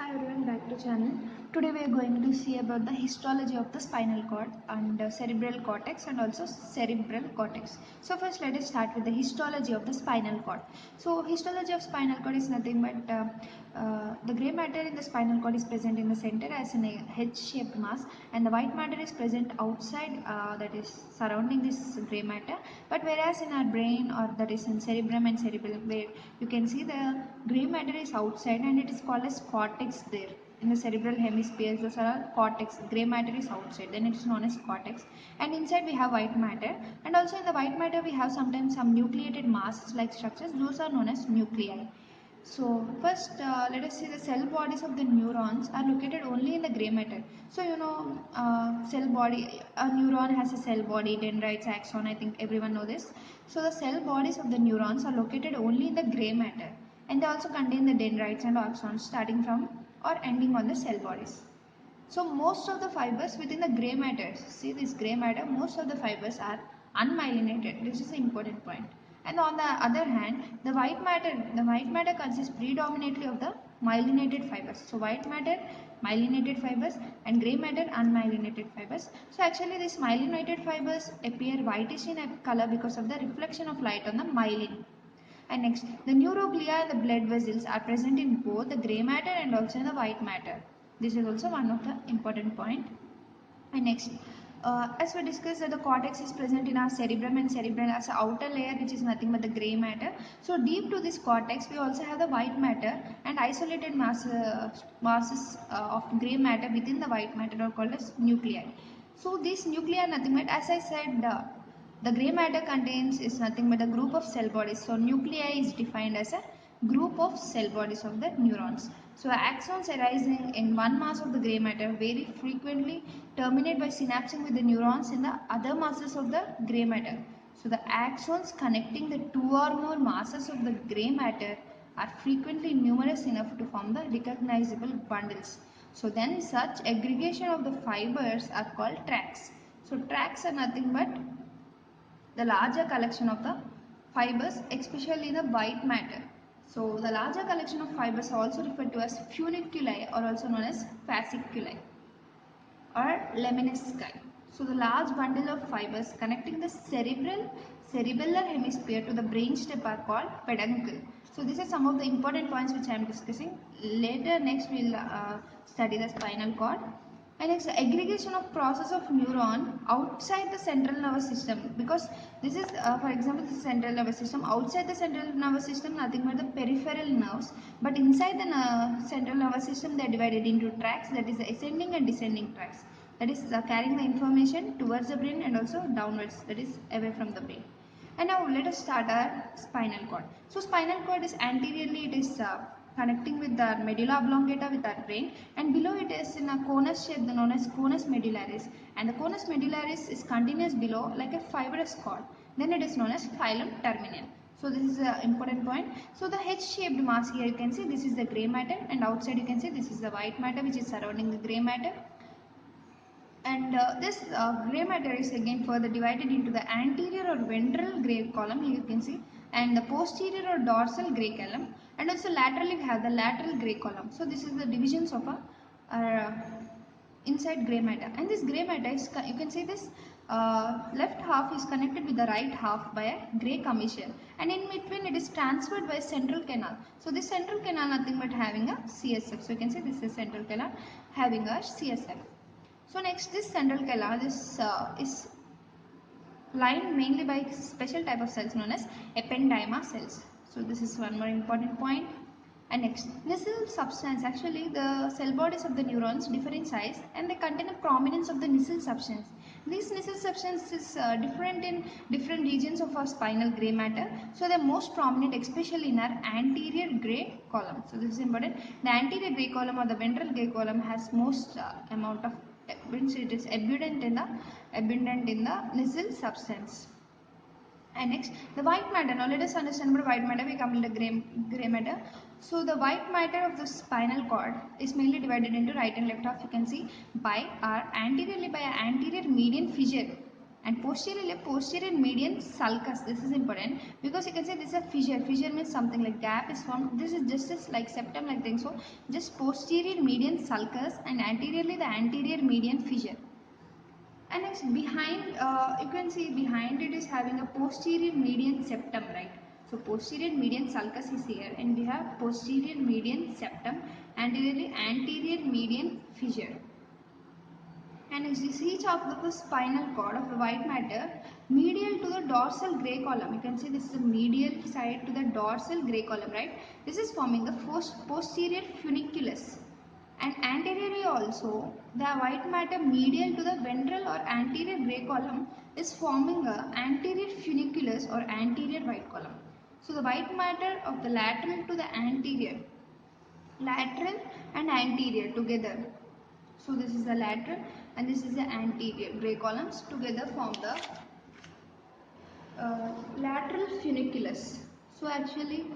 Hi everyone, back to channel. Today we are going to see about the histology of the spinal cord and cerebral cortex and also cerebral cortex. So first let us start with the histology of the spinal cord. So histology of spinal cord is nothing but the grey matter in the spinal cord is present in the center as an H-shaped mass, and the white matter is present outside, that is surrounding this grey matter. But whereas in our brain, or that is in cerebrum and cerebellum, where you can see the grey matter is outside and it is called as cortex there. In the cerebral hemisphere, those are cortex. Grey matter is outside, then it is known as cortex. And inside we have white matter, and also in the white matter we have sometimes some nucleated masses like structures. Those are known as nuclei. So first let us see the cell bodies of the neurons are located only in the grey matter. So cell body, a neuron has a cell body, dendrites, axon, I think everyone know this. So the cell bodies of the neurons are located only in the grey matter, and they also contain the dendrites and axons starting from or ending on the cell bodies. So most of the fibers within the grey matter, see this grey matter, most of the fibers are unmyelinated. This is an important point. And on the other hand, the white matter consists predominantly of the myelinated fibers. So white matter, myelinated fibers, and grey matter, unmyelinated fibers. So actually these myelinated fibers appear whitish in color because of the reflection of light on the myelin. And next, the neuroglia and the blood vessels are present in both the grey matter and also in the white matter. This is also one of the important point. And next, as we discussed that the cortex is present in our cerebrum, and cerebrum as an outer layer which is nothing but the grey matter. So deep to this cortex we also have the white matter, and isolated masses of grey matter within the white matter are called as nuclei. So these nuclei are nothing but, as I said, the grey matter contains is nothing but a group of cell bodies. So nuclei is defined as a group of cell bodies of the neurons. So axons arising in one mass of the grey matter very frequently terminate by synapsing with the neurons in the other masses of the grey matter. So the axons connecting the two or more masses of the grey matter are frequently numerous enough to form the recognizable bundles. So then such aggregation of the fibers are called tracks. So tracks are nothing but the larger collection of the fibers, especially the white matter. So the larger collection of fibers are also referred to as funiculi, or also known as fasciculi or lemnisci. So the large bundle of fibers connecting the cerebellar hemisphere to the brainstem are called peduncle. So these are some of the important points which I am discussing. Later next we will study the spinal cord. And next, the aggregation of process of neuron outside the central nervous system, because this is for example the central nervous system. Outside the central nervous system nothing but the peripheral nerves, but inside the central nervous system they are divided into tracts, that is the ascending and descending tracts, that is carrying the information towards the brain and also downwards, that is away from the brain. And now let us start our spinal cord. So spinal cord is anteriorly, it is connecting with the medulla oblongata with our brain, and below it is in a conus shape known as conus medullaris, and the conus medullaris is continuous below like a fibrous cord, then it is known as filum terminal. So this is an important point. So the H-shaped mass here you can see this is the grey matter, and outside you can see this is the white matter which is surrounding the grey matter. And this grey matter is again further divided into the anterior or ventral grey column, here you can see, and the posterior or dorsal grey column, and also laterally we have the lateral grey column. So this is the divisions of a inside grey matter. And this grey matter is, you can see this left half is connected with the right half by a grey commissure, and in between it is transferred by a central canal. So this central canal nothing but having a CSF. So you can see this is central canal having a CSF. So next, this central canal is lined mainly by special type of cells known as ependyma cells. So this is one more important point. And next, nissl substance, actually the cell bodies of the neurons differ in size and they contain a prominence of the nissl substance. This nissl substance is different in different regions of our spinal grey matter. So they are most prominent especially in our anterior grey column. So this is important. The anterior grey column or the ventral grey column has most amount of, means it is abundant in the nissl substance. And next, the white matter. Now let us understand about white matter. We come to the grey matter. So the white matter of the spinal cord is mainly divided into right and left half. You can see by our anteriorly by an anterior median fissure. And posteriorly, posterior median sulcus. This is important because you can say this is a fissure. Fissure means something like gap is formed. This is just as like septum like thing. So just posterior median sulcus and anteriorly the anterior median fissure. And next behind, you can see behind it is having a posterior median septum, right? So posterior median sulcus is here and we have posterior median septum, anteriorly anterior median fissure. And next is each of the spinal cord of the white matter medial to the dorsal gray column. You can see this is the medial side to the dorsal gray column, right? This is forming the posterior funiculus. And anteriorly also, the white matter medial to the ventral or anterior gray column is forming a anterior funiculus or anterior white column. So the white matter of the lateral to the anterior, lateral and anterior together. So this is the lateral and this is the anterior gray columns together form the lateral funiculus. So actually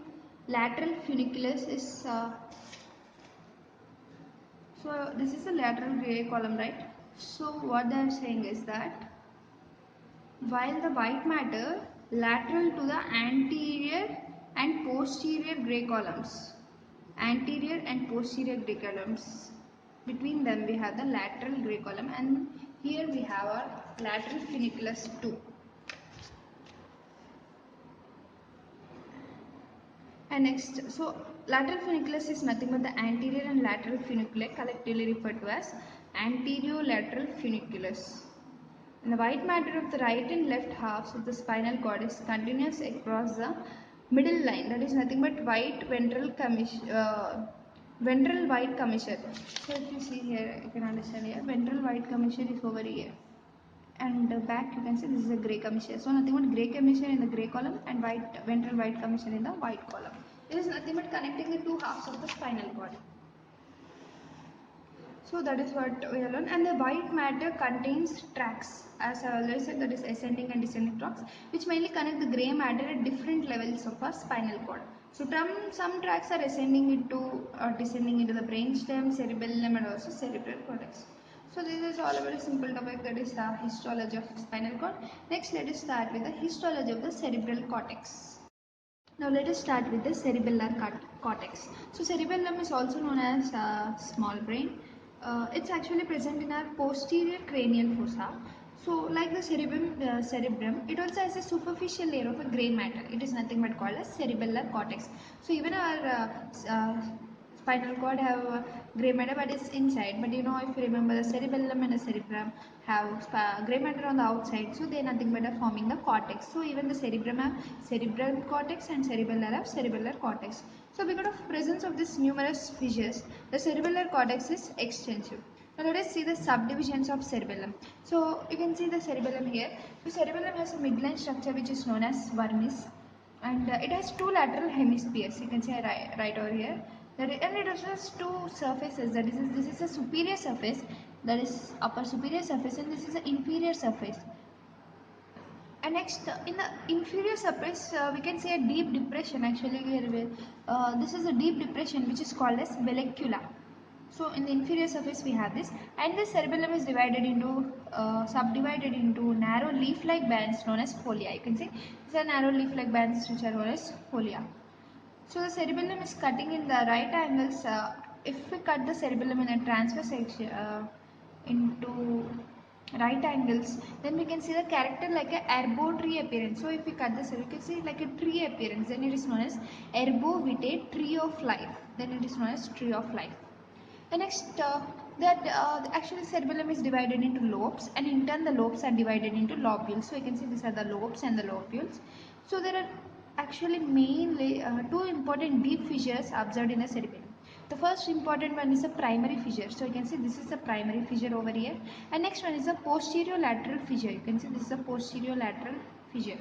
lateral funiculus is so this is the lateral gray column, right? So what they are saying is that while the white matter lateral to the anterior and posterior gray columns, anterior and posterior gray columns, between them we have the lateral gray column and here we have our lateral funiculus too. And next, so lateral funiculus is nothing but the anterior and lateral funiculi collectively referred to as anterolateral funiculus. And the white matter of the right and left halves of the spinal cord is continuous across the middle line, that is nothing but ventral white commissure. So if you see here, you can understand here, ventral white commissure is over here. And back you can see this is a grey commissure. So nothing but grey commissure in the grey column and ventral white commissure in the white column. It is nothing but connecting the two halves of the spinal cord. So that is what we have learned. And the white matter contains tracts, as I already said, that is ascending and descending tracts, which mainly connect the grey matter at different levels of our spinal cord. So some tracts are ascending into or descending into the brainstem, cerebellum, and also cerebral cortex. So this is all about a simple topic, that is the histology of spinal cord. Next, let us start with the histology of the cerebral cortex. Now let us start with the cerebellar cortex. So cerebellum is also known as small brain. It's actually present in our posterior cranial fossa. So like the cerebrum, it also has a superficial layer of a grey matter. It is nothing but called as cerebellar cortex. So even our spinal cord have grey matter but it's inside, but you know, if you remember, the cerebellum and the cerebrum have grey matter on the outside, so they are nothing but forming the cortex. So even the cerebrum have cerebral cortex and cerebellar have cerebellar cortex. So because of presence of this numerous fissures, the cerebellar cortex is extensive. Now let us see the subdivisions of cerebellum. So you can see the cerebellum here. So cerebellum has a midline structure which is known as vermis, and it has two lateral hemispheres. You can see right over here. And it has two surfaces. That is, this is a superior surface, that is upper superior surface, and this is an inferior surface. And next, in the inferior surface, we can see a deep depression. Actually, here this is a deep depression which is called as vallecula. So in the inferior surface we have this, and the cerebellum is divided into subdivided into narrow leaf-like bands known as folia. You can see these are narrow leaf-like bands which are known as folia. So the cerebellum is cutting in the right angles. If we cut the cerebellum in a transverse section into right angles, then we can see the character like a erbo tree appearance. So if we cut the cerebellum, you can see like a tree appearance. Then it is known as erbo vitae, tree of life. Then it is known as tree of life. The next, actually cerebellum is divided into lobes, and in turn the lobes are divided into lobules. So you can see these are the lobes and the lobules. So there are actually mainly two important deep fissures observed in the cerebellum. The first important one is a primary fissure. So you can see this is the primary fissure over here, and next one is a posterior lateral fissure. You can see this is a posterior lateral fissure.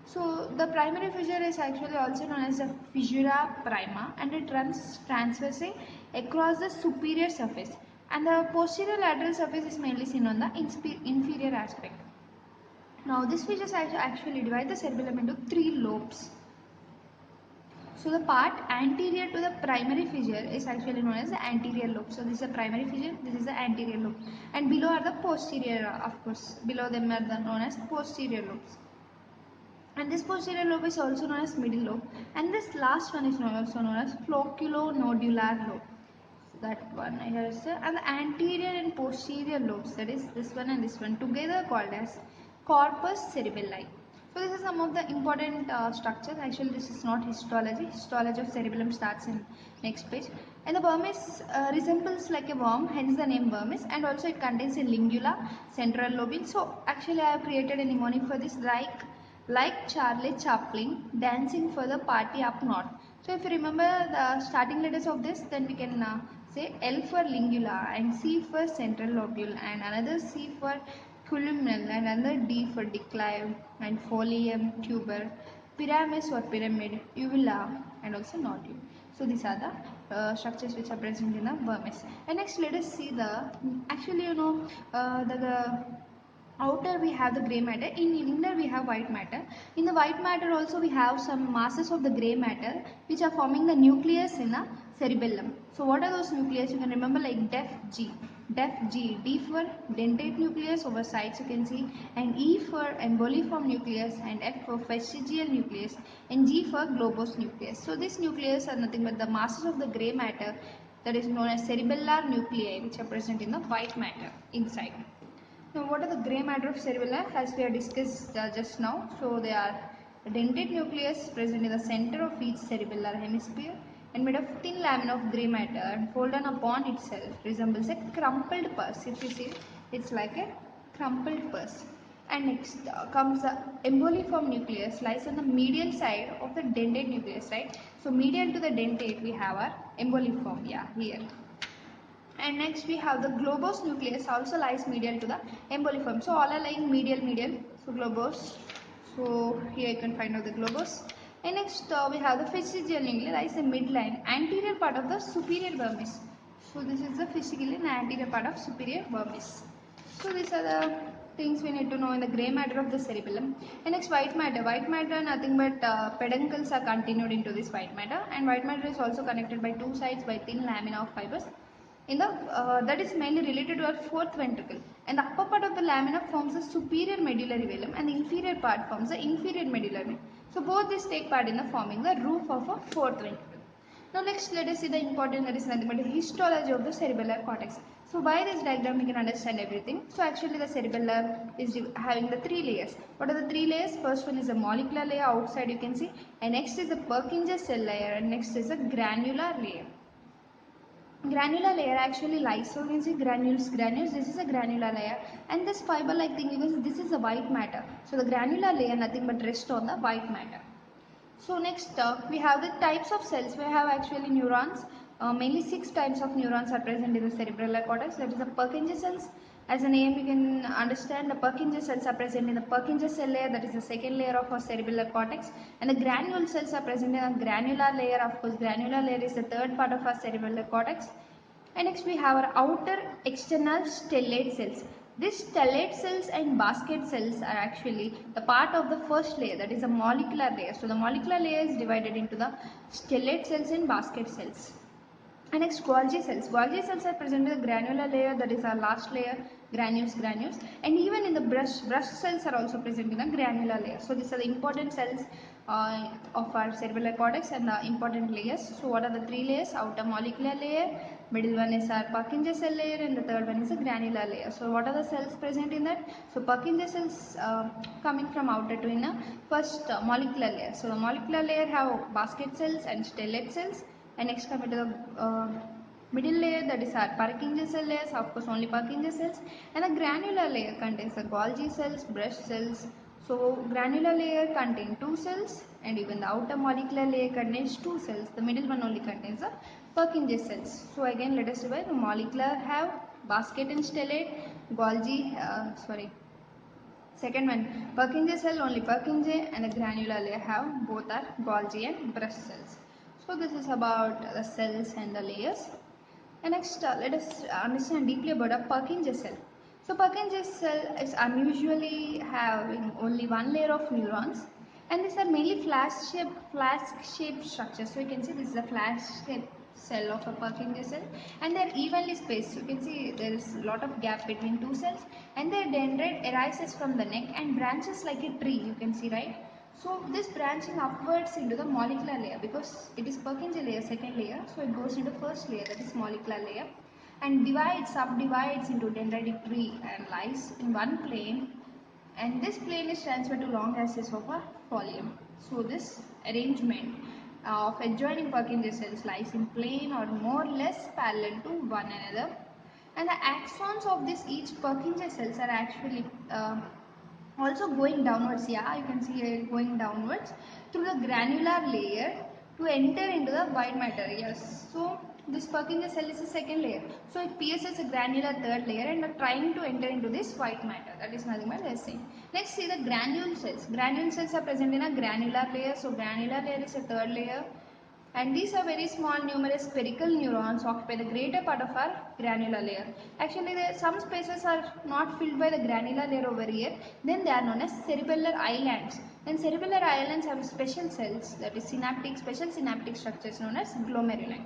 So the primary fissure is actually also known as the fissura prima, and it runs transversely across the superior surface, and the posterior lateral surface is mainly seen on the inferior aspect. Now this fissure actually divide the cerebellum into three lobes. So the part anterior to the primary fissure is actually known as the anterior lobe. So this is the primary fissure, this is the anterior lobe, and below are the posterior, of course. Below them are the known as posterior lobes. And this posterior lobe is also known as middle lobe, and this last one is also known as flocculonodular lobe. That one here is the, and the anterior and posterior lobes, that is this one and this one, together called as corpus cerebelli. So this is some of the important structures. Actually this is not histology. Histology of cerebellum starts in next page. And the vermis resembles like a worm, hence the name vermis, and also it contains a lingula, central lobule. So actually I have created a mnemonic for this, like Charlie Chaplin dancing for the party up north. So if you remember the starting letters of this, then we can say L for lingula and C for central lobule and another C for columnal and another D for declive and folium, tuber, pyramis or pyramid, uvula and also nodule. So these are the structures which are present in the vermis. And next let us see the, actually the outer we have the gray matter, in inner we have white matter. In the white matter also we have some masses of the gray matter which are forming the nucleus in the cerebellum. So what are those nucleus? You can remember like DEF G, D for dentate nucleus over sides you can see, and E for emboliform nucleus, and F for vestigial nucleus, and G for globose nucleus. So these nucleus are nothing but the masses of the gray matter, that is known as cerebellar nuclei, which are present in the white matter inside. Now what are the grey matter of cerebella, as we have discussed just now? So they are a dentate nucleus present in the center of each cerebellar hemisphere and made of thin lamina of grey matter and folded upon itself resembles a crumpled purse. If you see, it's like a crumpled purse. And next comes the emboliform nucleus, lies on the medial side of the dentate nucleus, right? So medial to the dentate we have our emboliform, yeah, here. And next we have the globose nucleus, also lies medial to the emboliform. So all are lying medial. So globose. So here you can find out the globose. And next we have the vestigial nucleus, lies the midline, anterior part of the superior vermis. So this is the vestigial and anterior part of superior vermis. So these are the things we need to know in the grey matter of the cerebellum. And next white matter. White matter nothing but peduncles are continued into this white matter, and white matter is also connected by two sides by thin lamina of fibers in the that is mainly related to our fourth ventricle, and the upper part of the lamina forms the superior medullary velum and the inferior part forms the inferior medullary vein. So both these take part in the forming the roof of a fourth ventricle. Now next let us see the important, that is nothing but the histology of the cerebellar cortex. So by this diagram we can understand everything. So actually the cerebellar is having the three layers. What are the three layers? First one is the molecular layer, outside you can see, and next is the Purkinje cell layer, and next is the granular layer. Granular layer actually lies, so you can see granules, this is a granular layer, and this fiber like thing, because this is a white matter, so the granular layer nothing but rest on the white matter. So next we have the types of cells. We have actually neurons, mainly 6 types of neurons are present in the cerebellar cortex, that is the Purkinje cells. As a name you can understand, the Purkinje cells are present in the Purkinje cell layer, that is the second layer of our cerebellar cortex, and the granule cells are present in the granular layer. Of course granular layer is the third part of our cerebellar cortex. And next we have our outer external stellate cells. These stellate cells and basket cells are actually the part of the first layer, that is the molecular layer. So the molecular layer is divided into the stellate cells and basket cells. And next Golgi cells. Golgi cells are present in the granular layer, that is our last layer, granules, and even in the brush cells are also present in the granular layer. So these are the important cells of our cerebellar cortex and the important layers. So what are the three layers? Outer molecular layer, middle one is our Purkinje cell layer, and the third one is the granular layer. So what are the cells present in that? So Purkinje cells coming from outer to inner. First molecular layer. So the molecular layer have basket cells and stellate cells. And next come to the middle layer, that is our Purkinje cell layers, of course only Purkinje cells, and the granular layer contains the Golgi cells, brush cells. So granular layer contains 2 cells, and even the outer molecular layer contains 2 cells. The middle one only contains the Purkinje cells. So again let us divide. The molecular have basket and stellate, second one Purkinje cell, only Purkinje, and the granular layer have both are Golgi and brush cells. So this is about the cells and the layers. And next let us understand deeply about a Purkinje cell. So Purkinje cell is unusually having only one layer of neurons, And these are mainly flask shaped structures. So you can see this is a flask shaped cell of a Purkinje cell, and they are evenly spaced. So you can see there is a lot of gap between two cells, and their dendrite arises from the neck and branches like a tree. You can see, right? So this branching upwards into the molecular layer, because it is Purkinje layer, second layer, so it goes into first layer, that is molecular layer, and subdivides into dendritic tree and lies in one plane, and this plane is transferred to long axis of a folium. So this arrangement of adjoining Purkinje cells lies in plane or more or less parallel to one another, and the axons of this each Purkinje cells are actually also going downwards. Yeah, you can see it going downwards through the granular layer to enter into the white matter. Yes, so this Purkinje cell is the second layer, so it pierces a granular third layer and are trying to enter into this white matter. That is nothing but the same. Next, see the granule cells. Granule cells are present in a granular layer, so granular layer is a third layer, and these are very small numerous spherical neurons occupy the greater part of our granular layer. Actually, some spaces are not filled by the granular layer over here, then they are known as cerebellar islands. And cerebellar islands have special cells, that is special synaptic structures known as glomeruli.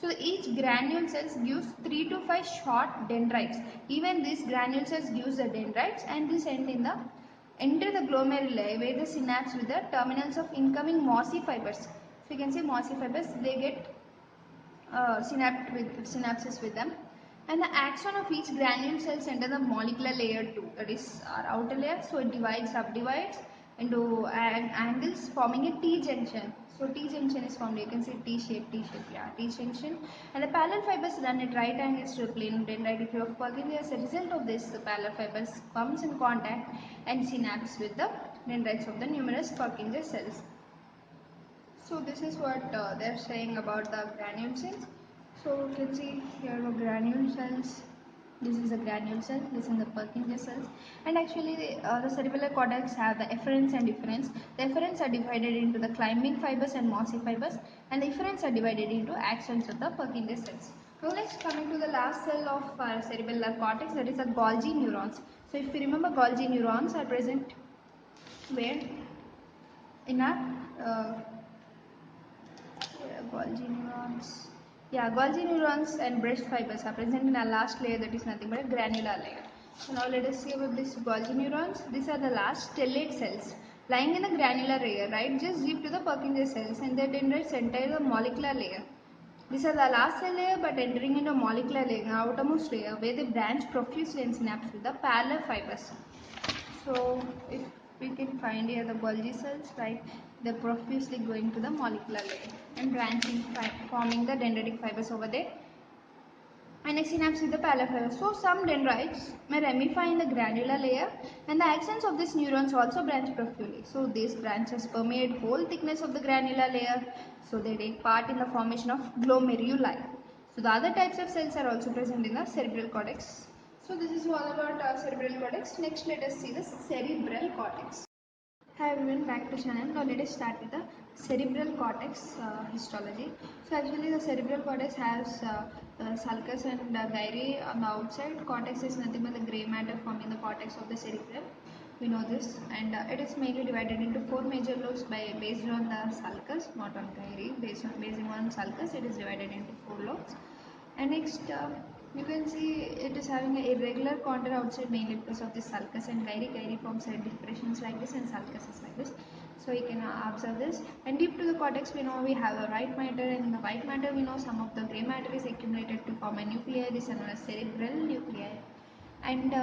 So each granule cells gives 3 to 5 short dendrites. Even these granule cells gives the dendrites, and this enter the glomeruli where the synapse with the terminals of incoming mossy fibers. So you can see mossy fibers, they get synapses with them, and the axon of each granule cells enter the molecular layer too, that is our outer layer. So it subdivides into angles forming a T junction. So T junction is formed, you can see T shape, yeah, T junction, and the parallel fibers run at right angles to the plane of dendritic tree of Purkinje. As a result of this, the parallel fibers comes in contact and synapse with the dendrites of the numerous Purkinje cells. So this is what they are saying about the granule cells. So you can see here the granule cells. This is a granule cell, this is the Purkinje cells, and actually the cerebellar cortex have the efferents and efferents. The efferents are divided into the climbing fibers and mossy fibers, and the efferents are divided into axons of the Purkinje cells. Now next, coming to the last cell of cerebellar cortex, that is the Golgi neurons. So if you remember, Golgi neurons are present where in our Golgi neurons. Yeah, Golgi neurons and breast fibers are present in our last layer, that is nothing but a granular layer. So now let us see about these Golgi neurons. These are the last stellate cells lying in the granular layer, right? Just deep to the Purkinje cells, and their dendrites enter the molecular layer. These are the last cell layer but entering into molecular layer, outermost layer, where they branch profusely and synapse with the parallel fibers. So if we can find here the Golgi cells, right, they're profusely going to the molecular layer and branching, forming the dendritic fibers over there, and a synapse with the parallel fibers. So some dendrites may ramify in the granular layer, and the axons of these neurons also branch profusely. So these branches permeate whole thickness of the granular layer, so they take part in the formation of glomeruli. So the other types of cells are also present in the cerebral cortex. So this is all about cerebral cortex. Next, let us see the cerebral cortex. Hi everyone, back to channel. Now let us start with the cerebral cortex histology. So actually the cerebral cortex has sulcus and gyri on the outside. Cortex is nothing but the grey matter forming the cortex of the cerebrum. We know this, and it is mainly divided into four major lobes based on the sulcus, not on gyri. Based on sulcus, it is divided into four lobes. And next, you can see it is having an irregular contour outside mainly because of the sulcus and gyri. Gyri forms depressions like this, and sulcus is like this. So you can observe this. And deep to the cortex, we know we have a white matter, and in the white matter we know some of the grey matter is accumulated to form a nuclei. This is known as cerebral nuclei. And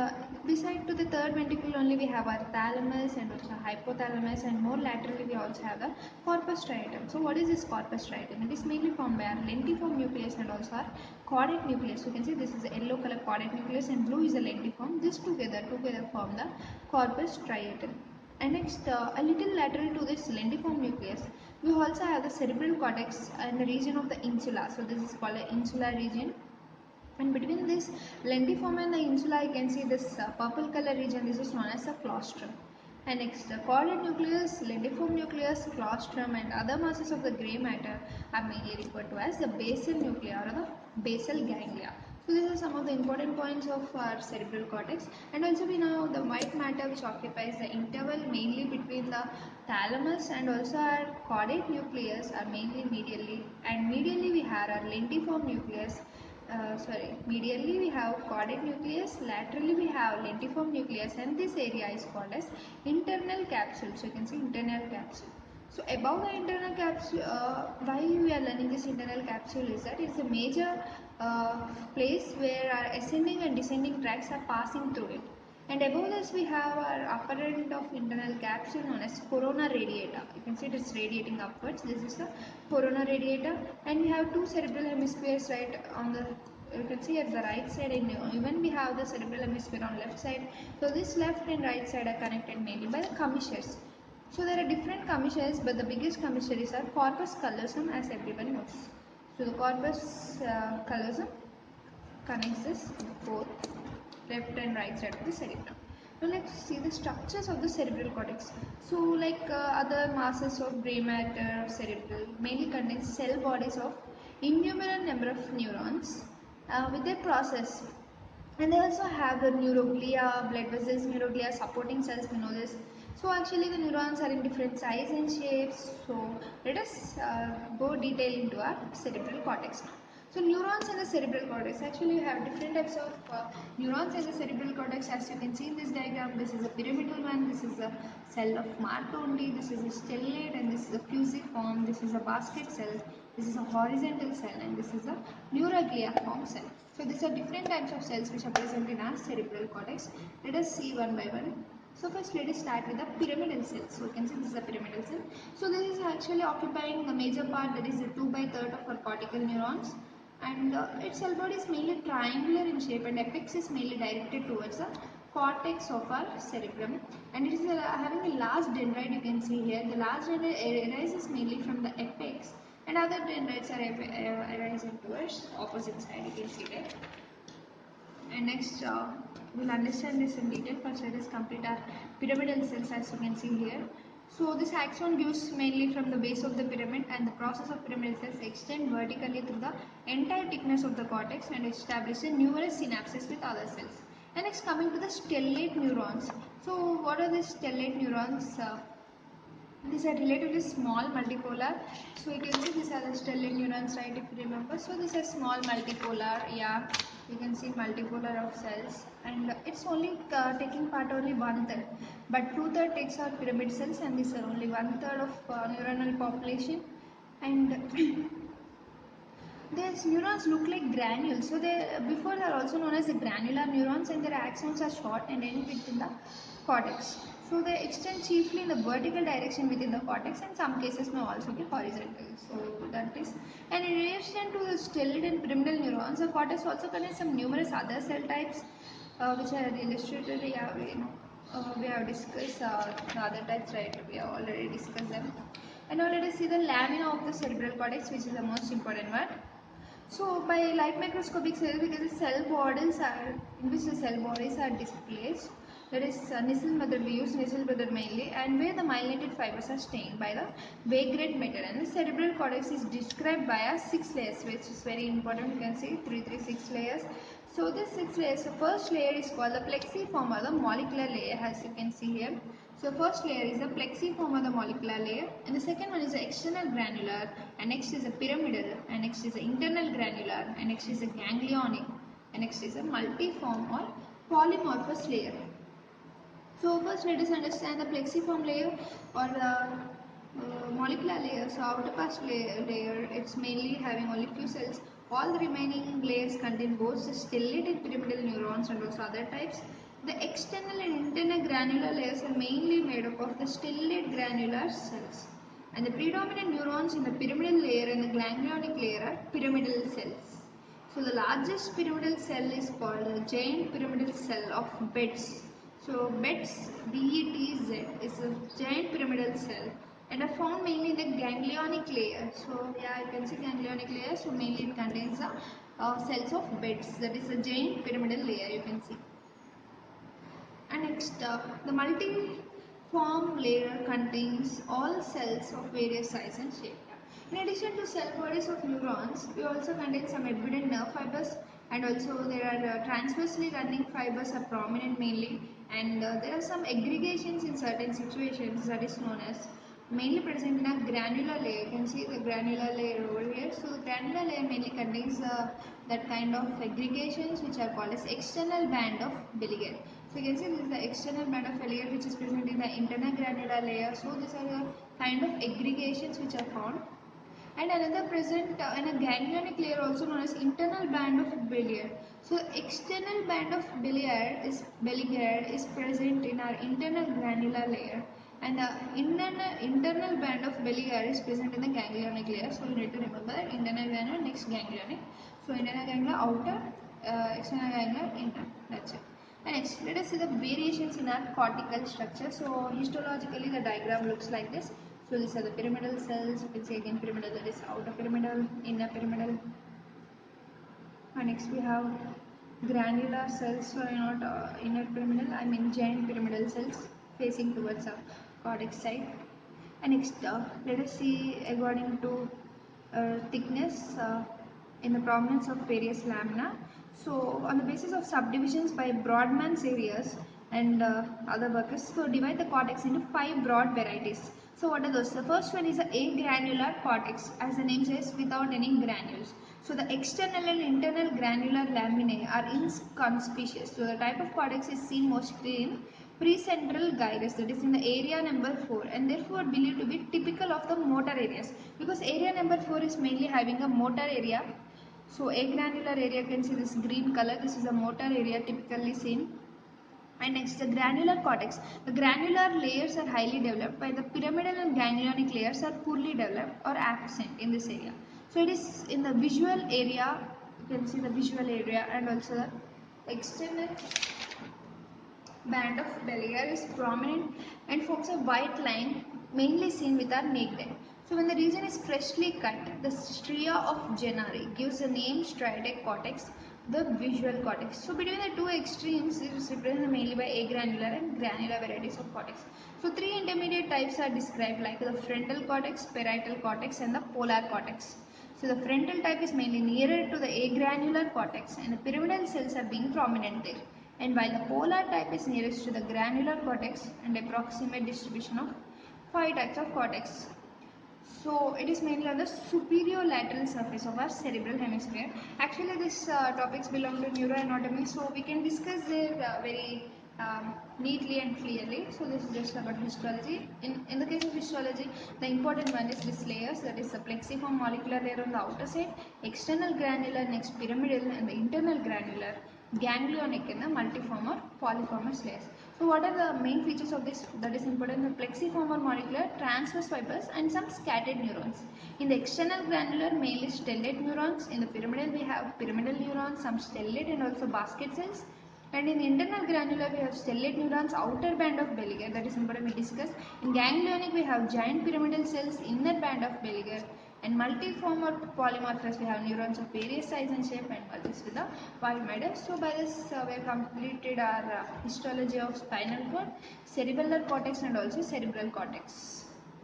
beside to the third ventricle only we have our thalamus and also hypothalamus, and more laterally we also have the corpus striatum. So what is this corpus striatum? It is mainly formed by our lentiform nucleus and also our caudate nucleus. So you can see this is a yellow color caudate nucleus and blue is a lentiform. This together form the corpus striatum. And next, a little lateral to this lentiform nucleus, we also have the cerebral cortex and the region of the insula. So this is called the insular region, and between this lentiform and the insula you can see this purple color region. This is known as the claustrum. And next, the caudate nucleus, lentiform nucleus, claustrum and other masses of the grey matter are mainly referred to as the basal nuclei or the basal ganglia. So So these are some of the important points of our cerebral cortex. And also we know the white matter which occupies the interval mainly between the thalamus and also our caudate nucleus are mainly medially, and medially we have our lentiform nucleus. Medially we have caudate nucleus, laterally we have lentiform nucleus, and this area is called as internal capsule. So you can see internal capsule. So above the internal capsule, why we are learning this internal capsule is that it is a major place where our ascending and descending tracks are passing through it. And above this we have our upper end of internal capsule known as corona radiata. You can see it is radiating upwards. This is the corona radiata, and we have two cerebral hemispheres right on the, you can see at the right side, and even we have the cerebral hemisphere on left side. So this left and right side are connected mainly by the commissures. So there are different commissures, but the biggest commissures are corpus callosum, as everyone knows. So the corpus callosum connects this both left and right side of the cerebrum. Now let's see the structures of the cerebral cortex. So like other masses of gray matter of cerebral mainly contains cell bodies of innumerable number of neurons with their process, and they also have the neuroglia, blood vessels, neuroglia, supporting cells, we know this. So actually the neurons are in different size and shapes. So let us go detail into our cerebral cortex now. So neurons in the cerebral cortex, actually you have different types of neurons in the cerebral cortex. As you can see in this diagram, this is a pyramidal one, this is a cell of Marconi, this is a stellate, and this is a fusiform, this is a basket cell, this is a horizontal cell, and this is a neurogliaform cell. So these are different types of cells which are present in our cerebral cortex. Let us see one by one. So first let us start with the pyramidal cell. So you can see this is a pyramidal cell. So this is actually occupying the major part, that is the 2 by 3 of our cortical neurons, and its cell body is mainly triangular in shape, and apex is mainly directed towards the cortex of our cerebrum, and it is having a large dendrite. You can see here the large dendrite arises mainly from the apex, and other dendrites are arising towards opposite side. You can see that. And next we'll understand this in detail. First let us complete our pyramidal cells, as you can see here. So this axon gives mainly from the base of the pyramid, and the process of pyramidal cells extend vertically through the entire thickness of the cortex and establish numerous synapses with other cells. And next coming to the stellate neurons. So what are these stellate neurons? These are relatively small multipolar. So you can see these are the stellate neurons, right, if you remember. So these are small multipolar, yeah, you can see multipolar of cells, and it's only taking part only 1/3, but 2/3 takes our pyramid cells, and these are only 1/3 of neuronal population. And these neurons look like granules. So they before they are also known as the granular neurons, and their axons are short and end within the cortex. So they extend chiefly in the vertical direction within the cortex, and some cases may also be horizontal. So that is, and in addition to the stellate and pyramidal neurons, the cortex also contains some numerous other cell types, which are illustrated. Yeah, we have discussed the other types, right? We have already discussed them. And now let us see the lamina of the cerebral cortex, which is the most important one. So by light microscopic cells, because the cell bodies are, in which the cell bodies are displaced, that is Nissen method, we use Nissen method mainly, and where the myelinated fibers are stained by the Weygand method. And the cerebral cortex is described by a 6 layers, which is very important. You can see 6 layers. So this 6 layers, the first layer is called the plexiform, or the molecular layer, as you can see here. So first layer is the plexiform, or the molecular layer, and the second one is the external granular, and next is the pyramidal, and next is the internal granular, and next is the ganglionic, and next is a multiform or polymorphous layer. So first let us understand the plexiform layer, or the molecular layer. So outer past layer, it's mainly having only few cells. All the remaining layers contain both the stellate and pyramidal neurons and also other types. The external and internal granular layers are mainly made up of the stellate granular cells. And the predominant neurons in the pyramidal layer and the ganglionic layer are pyramidal cells. So the largest pyramidal cell is called the giant pyramidal cell of Betz. So Betz, BETZ, is a giant pyramidal cell and are found mainly in the ganglionic layer. So yeah, you can see ganglionic layer. So mainly it contains the cells of Betz, that is a giant pyramidal layer, you can see. And next, the multiform layer contains all cells of various size and shape. In addition to cell bodies of neurons, we also contain some evident nerve fibers, and also there are transversely running fibers are prominent mainly, and there are some aggregations in certain situations that is known as mainly present in a granular layer. You can see the granular layer over here. So the granular layer mainly contains that kind of aggregations which are called as external band of Billiger. So you can see this is the external band of Billiger which is present in the internal granular layer. So these are the kind of aggregations which are found, and another present in a ganglionic layer also known as internal band of Billiger. So external band of Billiger is present in our internal granular layer, and the internal band of Billiger is present in the ganglionic layer. So you need to remember that internal granular, next ganglionic. So internal granular outer, external granular inner. That's it. And next, let us see the variations in our cortical structure. So histologically, the diagram looks like this. So these are the pyramidal cells. You can see again pyramidal, that is outer pyramidal, inner pyramidal. And next we have granular cells. So not inner pyramidal, I mean giant pyramidal cells facing towards the cortex side. And next, let us see according to thickness in the prominence of various lamina. So on the basis of subdivisions by Brodmann's areas and other workers, so divide the cortex into 5 broad varieties. So what are those? The first one is the agranular cortex, as the name says, without any granules. So the external and internal granular laminae are inconspicuous. So the type of cortex is seen mostly in precentral gyrus, that is in the area number 4, and therefore believed to be typical of the motor areas, because area number 4 is mainly having a motor area. So agranular area, you can see this green color, this is a motor area typically seen. And next, the granular cortex. The granular layers are highly developed, while the pyramidal and ganglionic layers are poorly developed or absent in this area. So it is in the visual area, you can see the visual area, and also the external band of Billiger is prominent and forms a white line mainly seen with our naked eye. So when the region is freshly cut, the stria of Gennari gives the name striatic cortex, the visual cortex. So between the two extremes, it is represented mainly by agranular and granular varieties of cortex. So three intermediate types are described, like the frontal cortex, parietal cortex, and the polar cortex. So the frontal type is mainly nearer to the agranular cortex, and the pyramidal cells are being prominent there. And while the polar type is nearest to the granular cortex, and approximate distribution of 5 types of cortex. So it is mainly on the superior lateral surface of our cerebral hemisphere. Actually, these topics belong to neuroanatomy, so we can discuss there very neatly and clearly. So this is just about histology. In the case of histology, the important one is this layers, that is the plexiform molecular layer on the outer side, external granular, next pyramidal, and the internal granular, ganglionic, and the multiform or polyformous layers. So what are the main features of this that is important? The plexiform or molecular, transverse fibers, and some scattered neurons. In the external granular, mainly stellate neurons. In the pyramidal, we have pyramidal neurons, some stellate, and also basket cells. And in the internal granular, we have stellate neurons, outer band of Billiger, that is important we discussed. In ganglionic, we have giant pyramidal cells, inner band of Billiger. And multiform or polymorphous, we have neurons of various size and shape, and merges with the wild matter. So by this, we have completed our histology of spinal cord, cerebellar cortex, and also cerebral cortex.